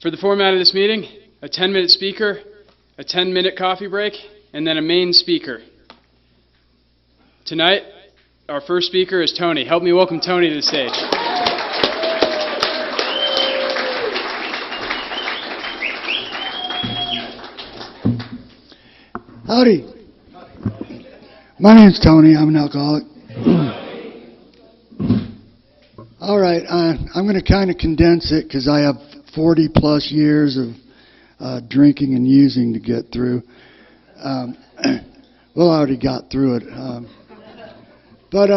For the format of this meeting, a 10-minute speaker, a 10-minute coffee break, and then a main speaker. Tonight, our first speaker is Tony. Help me welcome Tony to the stage. Howdy. My name's Tony. I'm an alcoholic. All right, I'm going to kind of condense it because I have 40 plus years of drinking and using to get through. Well, I already got through it. But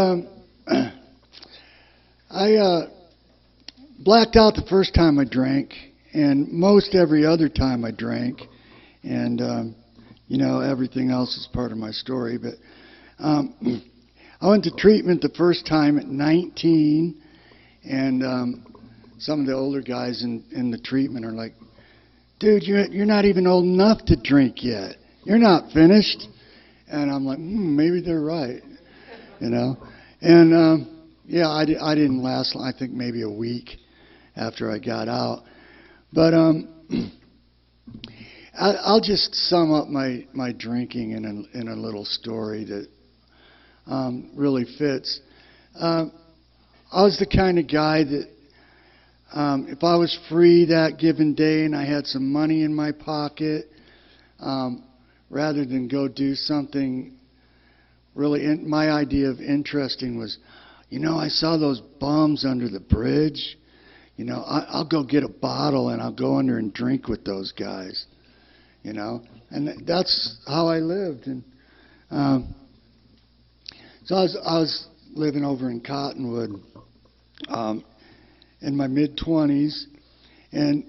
I blacked out the first time I drank, and most every other time I drank, and everything else is part of my story. But I went to treatment the first time at 19, and some of the older guys in the treatment are like, "Dude, you're not even old enough to drink yet. You're not finished." And I'm like, maybe they're right, And I didn't last. I think maybe a week after I got out. But I'll just sum up my drinking in a little story that really fits. I was the kind of guy that if I was free that given day and I had some money in my pocket, rather than go do something really, my idea of interesting was, I saw those bums under the bridge. I'll go get a bottle and I'll go under and drink with those guys. And that's how I lived. And so I was living over in Cottonwood in my mid-20s, and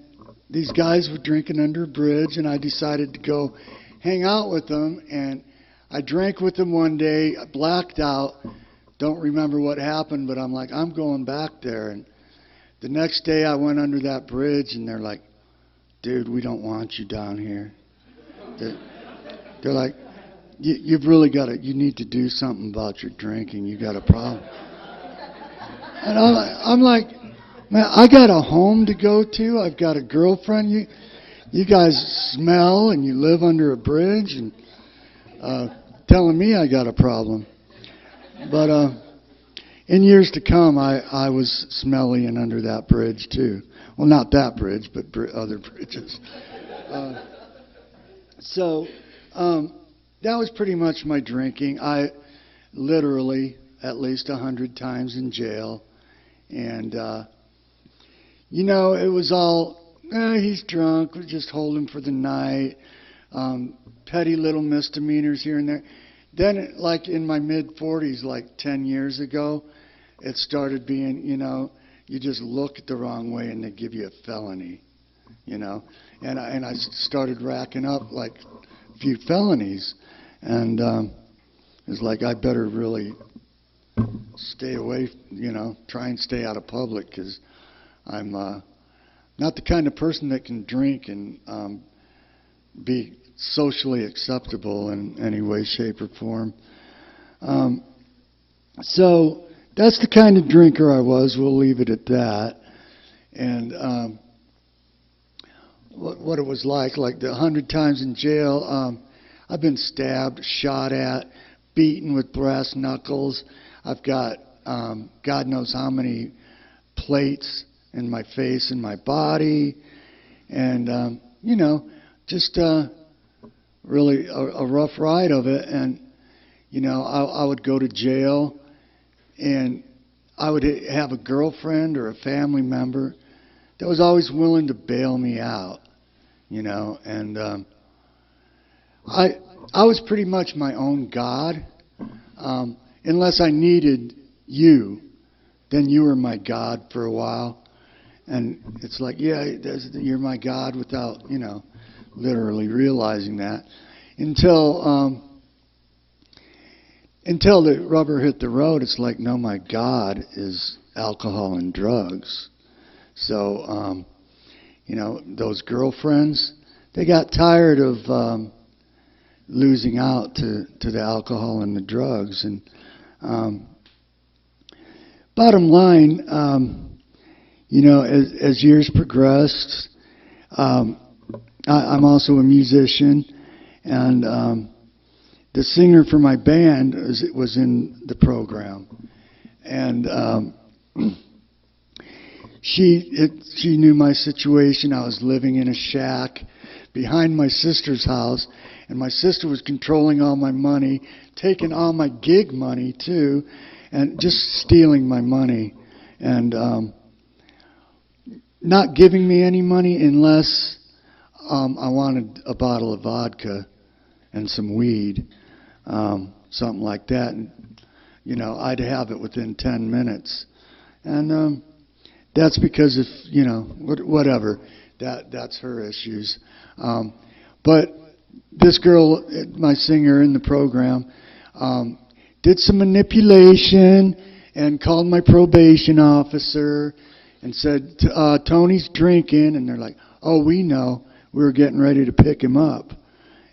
these guys were drinking under a bridge, and I decided to go hang out with them. And I drank with them one day. I blacked out. Don't remember what happened, but I'm like, I'm going back there. And the next day I went under that bridge, and they're like, "Dude, we don't want you down here." They're like, "You've really got to, you need to do something about your drinking. You got a problem." And I'm like, "Man, I got a home to go to. I've got a girlfriend. You guys smell and you live under a bridge and telling me I got a problem." But in years to come, I was smelly and under that bridge too. Well, not that bridge, but other bridges. So that was pretty much my drinking. I literally at least 100 times in jail. And, it was all, he's drunk, we'll just hold him for the night. Petty little misdemeanors here and there. Then, like in my mid-40s, like 10 years ago, it started being, you just look the wrong way and they give you a felony, And I started racking up like a few felonies. And it was like, I better really stay away, try and stay out of public, because I'm not the kind of person that can drink and be socially acceptable in any way, shape, or form. So that's the kind of drinker I was. We'll leave it at that. And what it was like the 100 times in jail, I've been stabbed, shot at, beaten with brass knuckles. I've got God knows how many plates in my face and my body. And, just really a rough ride of it. And, I would go to jail, and I would have a girlfriend or a family member that was always willing to bail me out, And I was pretty much my own God. Unless I needed you, then you were my God for a while. And it's like, you're my God without, literally realizing that. Until the rubber hit the road, it's like, no, my God is alcohol and drugs. So, those girlfriends, they got tired of losing out to the alcohol and the drugs. And bottom line, as years progressed, I'm also a musician, and the singer for my band was in the program, and she knew my situation. I was living in a shack behind my sister's house, and my sister was controlling all my money, taking all my gig money too, and just stealing my money, and not giving me any money unless I wanted a bottle of vodka and some weed, something like that. And, I'd have it within 10 minutes. And that's because whatever. That's her issues. But this girl, my singer in the program, did some manipulation and called my probation officer and said, Tony's drinking. And they're like, oh, we know. We were getting ready to pick him up.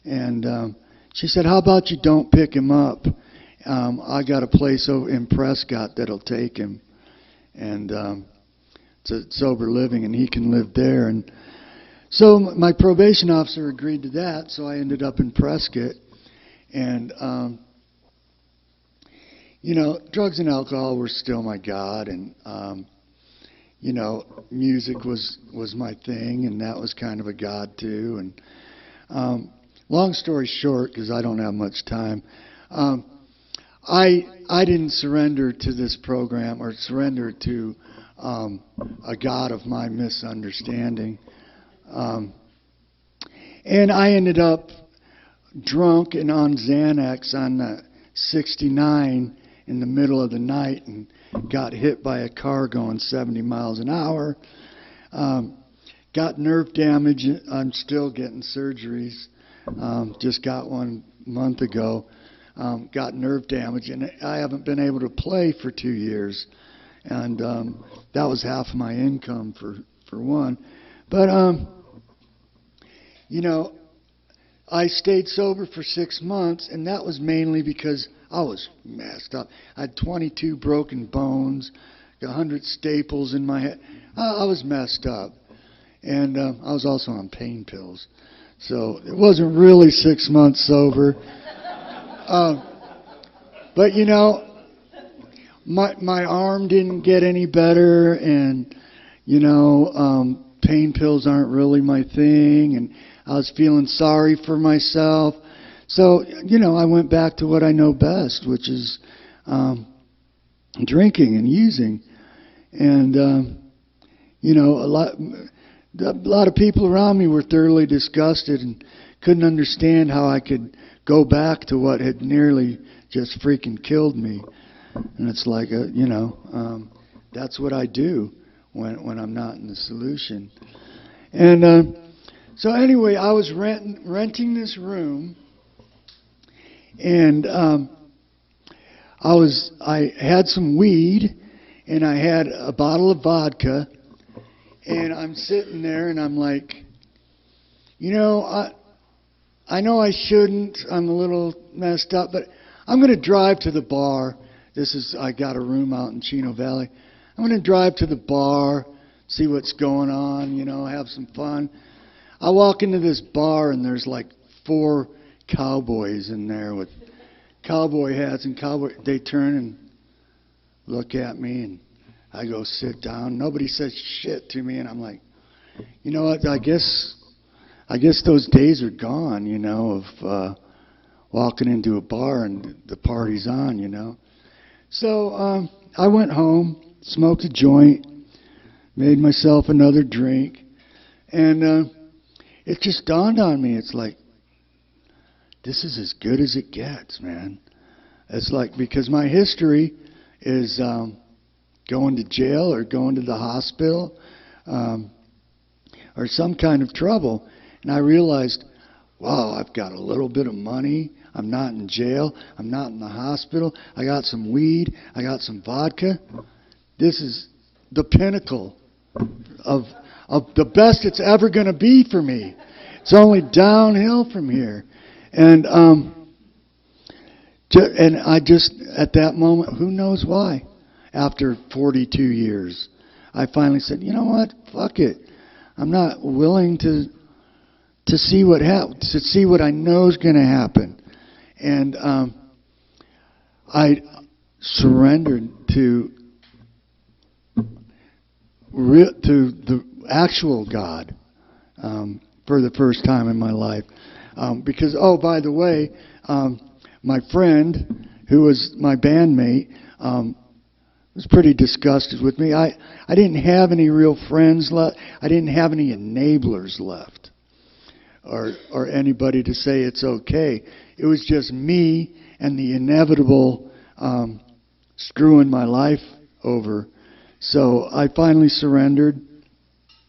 And she said, how about you don't pick him up? I got a place over in Prescott that'll take him. And it's a sober living, and he can live there. And so my probation officer agreed to that, so I ended up in Prescott. And, drugs and alcohol were still my God. And, music was my thing, and that was kind of a God too. And long story short, because I don't have much time, I didn't surrender to this program or surrender to a God of my misunderstanding. And I ended up drunk and on Xanax on the 69 in the middle of the night and got hit by a car going 70 miles an hour. Got nerve damage. I'm still getting surgeries. Just got one month ago. Got nerve damage, and I haven't been able to play for 2 years. And that was half of my income for one. But, I stayed sober for 6 months, and that was mainly because I was messed up. I had 22 broken bones, 100 staples in my head. I was messed up. And I was also on pain pills. So it wasn't really 6 months sober. But, my arm didn't get any better, and, pain pills aren't really my thing, and I was feeling sorry for myself. So, I went back to what I know best, which is drinking and using. And, a lot of people around me were thoroughly disgusted and couldn't understand how I could go back to what had nearly just freaking killed me. And it's like, that's what I do when I'm not in the solution. And so anyway, I was renting this room, and I had some weed, and I had a bottle of vodka, and I'm sitting there, and I'm like, I know I shouldn't. I'm a little messed up, but I'm going to drive to the bar. I got a room out in Chino Valley. I'm going to drive to the bar, see what's going on, have some fun. I walk into this bar, and there's like 4 cowboys in there with cowboy hats and they turn and look at me, and I go sit down. Nobody says shit to me, and I'm like, you know what? I guess those days are gone, of walking into a bar and the party's on, So I went home, smoked a joint, made myself another drink, and it just dawned on me. It's like, this is as good as it gets, man. It's like, because my history is going to jail or going to the hospital or some kind of trouble. And I realized, wow, I've got a little bit of money. I'm not in jail. I'm not in the hospital. I got some weed. I got some vodka. This is the pinnacle of the best it's ever going to be for me. It's only downhill from here. And I just, at that moment, who knows why, after 42 years, I finally said, you know what, fuck it. I'm not willing to see what to see what I know is going to happen. And I surrendered to the actual God for the first time in my life. Because, oh, by the way, my friend, who was my bandmate, was pretty disgusted with me. I didn't have any real friends left. I didn't have any enablers left, or anybody to say it's okay. It was just me and the inevitable screwing my life over. So I finally surrendered,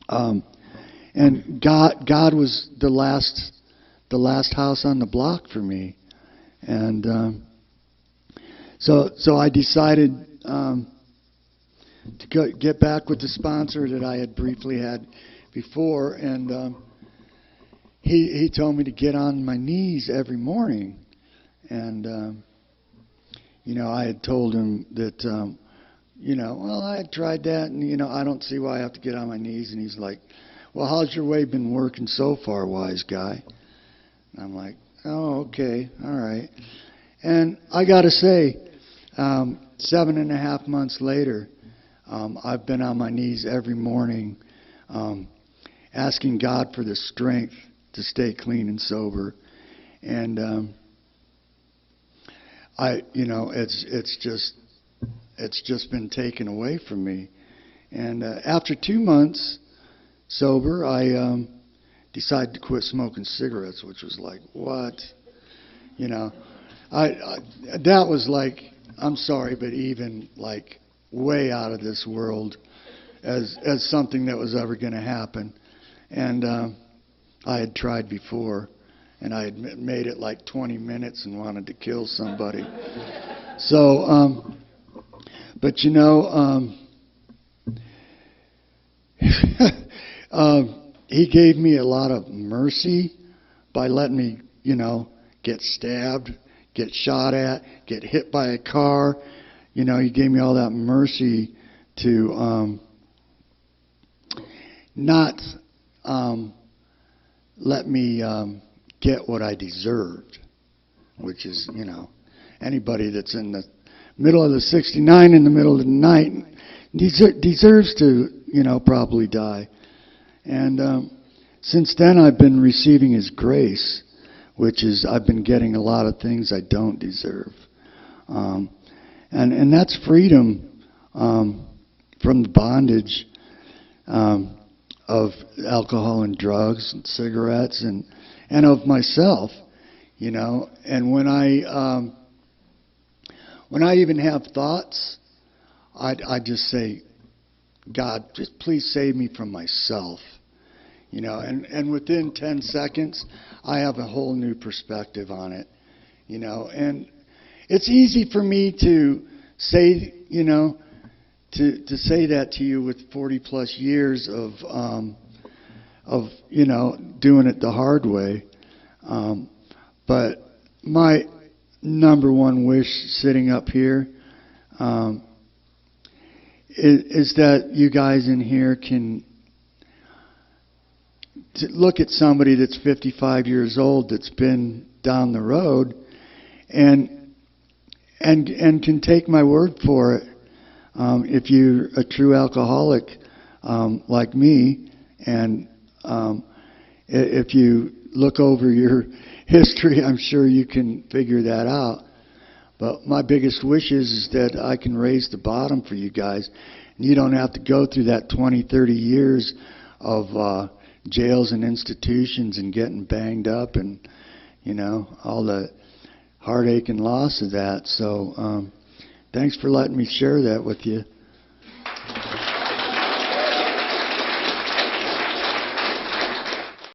and God was the last house on the block for me, and so I decided to get back with the sponsor that I had briefly had before, and he told me to get on my knees every morning, and I had told him that well, I had tried that, and I don't see why I have to get on my knees. And he's like, well, how's your way been working so far, wise guy? And I'm like, oh, okay, all right. And I got to say, 7.5 months later, I've been on my knees every morning, asking God for the strength to stay clean and sober. And it's just been taken away from me. And after 2 months sober, I decided to quit smoking cigarettes, which was like, what? That was like, I'm sorry, but even like way out of this world as something that was ever going to happen. And I had tried before, and I had made it like 20 minutes and wanted to kill somebody. So, but he gave me a lot of mercy by letting me, get stabbed, get shot at, get hit by a car. He gave me all that mercy to not let me get what I deserved, which is, anybody that's in the middle of the 69 in the middle of the night deserves to, probably die. And since then, I've been receiving His grace, which is I've been getting a lot of things I don't deserve. And that's freedom from the bondage of alcohol and drugs and cigarettes and of myself, And when I even have thoughts, I just say, God, just please save me from myself. And within 10 seconds, I have a whole new perspective on it, and it's easy for me to say, to say that to you with 40 plus years of doing it the hard way. But my number one wish sitting up here is that you guys in here can look at somebody that's 55 years old that's been down the road and can take my word for it. If you're a true alcoholic like me, and if you look over your history, I'm sure you can figure that out. But my biggest wish is that I can raise the bottom for you guys, and you don't have to go through that 20, 30 years of jails and institutions and getting banged up and, all the heartache and loss of that. So thanks for letting me share that with you.